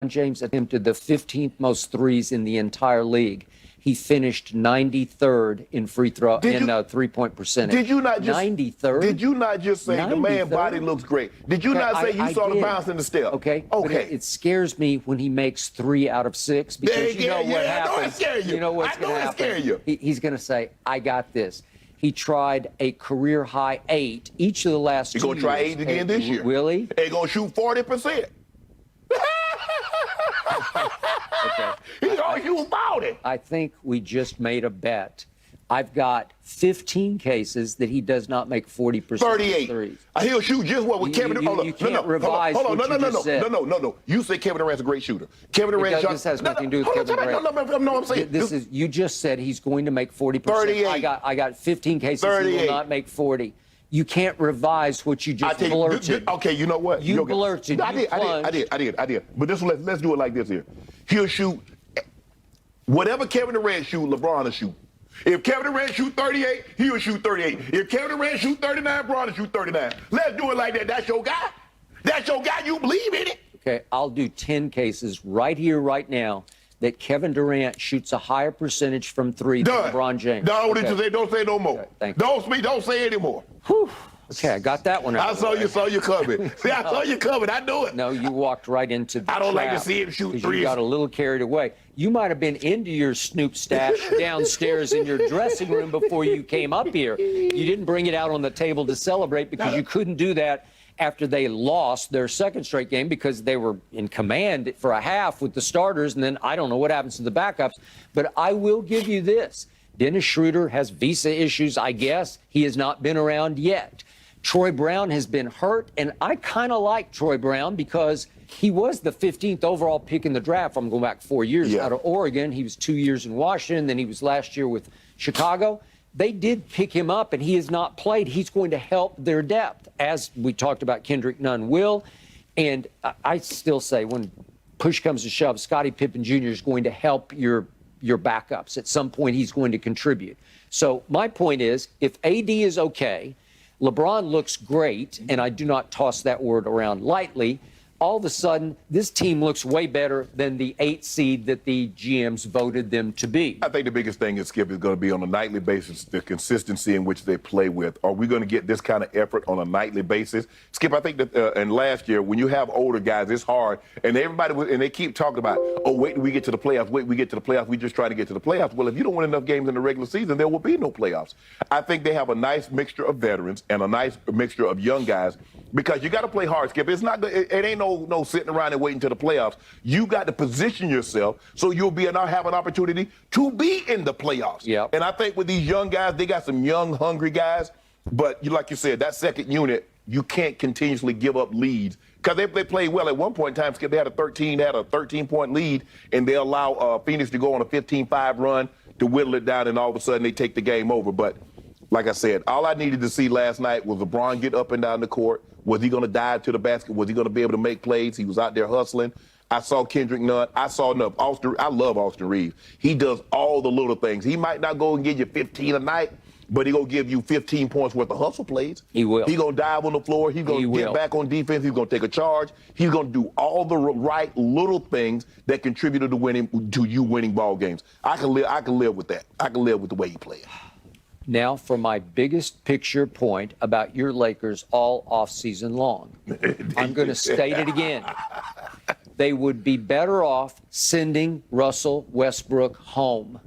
James attempted the 15th most threes in the entire league. He finished 93rd in three-point percentage. Did you not just 93rd? Did you not just say 93rd? The man's body looks great? Did you not say you saw the bounce in the step? Okay. But it scares me when he makes 3 out of 6 because you know what happens. You know what's going to happen. He's going to say, "I got this." He tried a career high 8 each of the last 2 years. He's going to try 8 again this year. Will he? He's going to shoot 40%. Okay. He's going to shoot about it. I think we just made a bet. I've got 15 cases that he does not make 40% 38. threes. He'll shoot just what with Kevin Durant. You can't revise what you just said. No. You say Kevin Durant's a great shooter. Kevin Durant This has nothing to do with Kevin Durant. No, I'm saying you just said he's going to make 40%. 38. I got 15 cases 38. he will not make 40. You can't revise what you just blurted. Okay, you know what? You blurted. I did. But let's do it like this here. He'll shoot whatever Kevin Durant shoot, LeBron will shoot. If Kevin Durant shoot 38, he will shoot 38. If Kevin Durant shoot 39, LeBron will shoot 39. Let's do it like that. That's your guy. That's your guy. You believe in it. Okay, I'll do 10 cases right here, right now, that Kevin Durant shoots a higher percentage from 3 than LeBron James. Don't say no more. Okay, thank you. Don't say anymore. Whew. Okay, I got that one out. I saw you coming. See, I saw you coming. I knew it. No, you walked right into the I don't like to trap see him shoot because threes. You got a little carried away. You might have been into your Snoop stash downstairs in your dressing room before you came up here. You didn't bring it out on the table to celebrate because you couldn't do that after they lost their second straight game because they were in command for a half with the starters, and then I don't know what happens to the backups. But I will give you this. Dennis Schroeder has visa issues, I guess. He has not been around yet. Troy Brown has been hurt, and I kind of like Troy Brown because he was the 15th overall pick in the draft. I'm going back 4 years out of Oregon. He was 2 years in Washington. Then he was last year with Chicago. They did pick him up, and he has not played. He's going to help their depth, as we talked about Kendrick Nunn will. And I still say when push comes to shove, Scottie Pippen Jr. is going to help your backups. At some point, he's going to contribute. So my point is, if AD is okay, LeBron looks great, and I do not toss that word around lightly. All of a sudden, this team looks way better than the 8 seed that the GMs voted them to be. I think the biggest thing, Skip, is going to be on a nightly basis, the consistency in which they play with. Are we going to get this kind of effort on a nightly basis? Skip, I think that and last year, when you have older guys, it's hard. And they keep talking about, oh, wait till we get to the playoffs. Wait till we get to the playoffs. We just try to get to the playoffs. Well, if you don't win enough games in the regular season, there will be no playoffs. I think they have a nice mixture of veterans and a nice mixture of young guys because you got to play hard, Skip. It ain't no sitting around and waiting to the playoffs. You got to position yourself so you'll have an opportunity to be in the playoffs. Yep. And I think with these young guys, they got some young, hungry guys. But like you said, that second unit, you can't continuously give up leads because they played well at one point in time. Skip, they had a 13-point lead, and they allow Phoenix to go on a 15-5 run to whittle it down, and all of a sudden they take the game over. But like I said, all I needed to see last night was LeBron get up and down the court. Was he going to dive to the basket? Was he going to be able to make plays? He was out there hustling. I saw Kendrick Nunn. I love Austin Reeves. He does all the little things. He might not go and give you 15 a night, but he's going to give you 15 points worth of hustle plays. He will. He's going to dive on the floor. He's going to get back on defense. He's going to take a charge. He's going to do all the right little things that contributed to you winning ball games. I can live with that. I can live with the way he plays. Now for my biggest picture point about your Lakers all offseason long. I'm going to state it again. They would be better off sending Russell Westbrook home.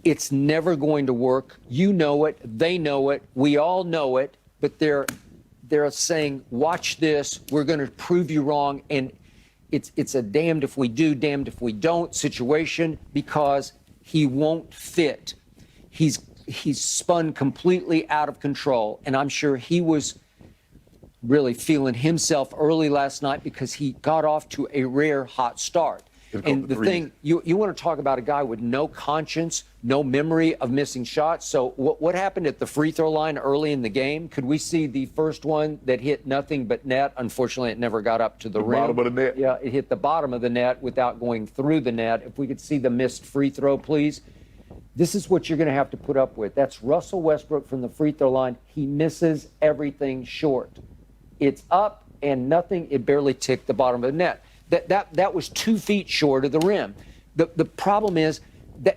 It's never going to work. You know it. They know it. We all know it. But they're saying, watch this. We're going to prove you wrong. And it's a damned if we do, damned if we don't situation because he won't fit. He's spun completely out of control, and I'm sure he was really feeling himself early last night because he got off to a rare hot start. And the thing, you want to talk about a guy with no conscience, no memory of missing shots. So what happened at the free throw line early in the game? Could we see the first one that hit nothing but net? Unfortunately, it never got up to the rim. Bottom of the net? Yeah, it hit the bottom of the net without going through the net. If we could see the missed free throw, please. This is what you're going to have to put up with. That's Russell Westbrook from the free throw line. He misses everything short. It's up and nothing. It barely ticked the bottom of the net. That was 2 feet short of the rim. The problem is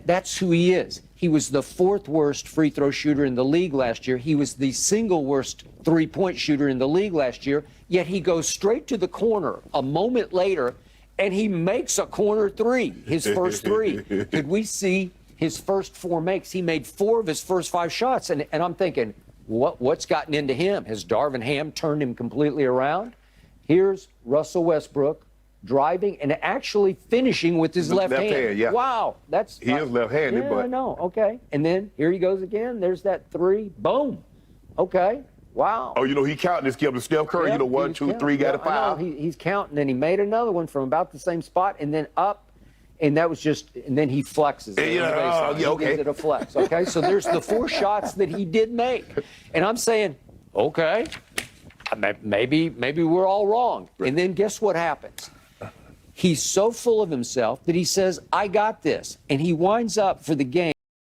that's who he is. He was the 4th worst free throw shooter in the league last year. He was the single worst 3-point shooter in the league last year. Yet he goes straight to the corner a moment later, and he makes a corner 3, his first 3. Could we see his first 4 makes? He made 4 of his first 5 shots, and I'm thinking, what's gotten into him? Has Darvin Ham turned him completely around? Here's Russell Westbrook driving and actually finishing with his left hand. Yeah. Wow, he is left-handed, yeah, but I know. Okay, and then here he goes again. There's that 3. Boom. Okay. Wow. Oh, he counting this kid with Steph Curry. Yeah, 1, 2, 3, got a foul. He's counting, and he made another one from about the same spot, and then up. And that was and then he flexes. Okay. He gives it a flex. Okay, so there's the 4 shots that he did make, and I'm saying, okay, maybe we're all wrong. And then guess what happens? He's so full of himself that he says, "I got this," and he winds up for the game.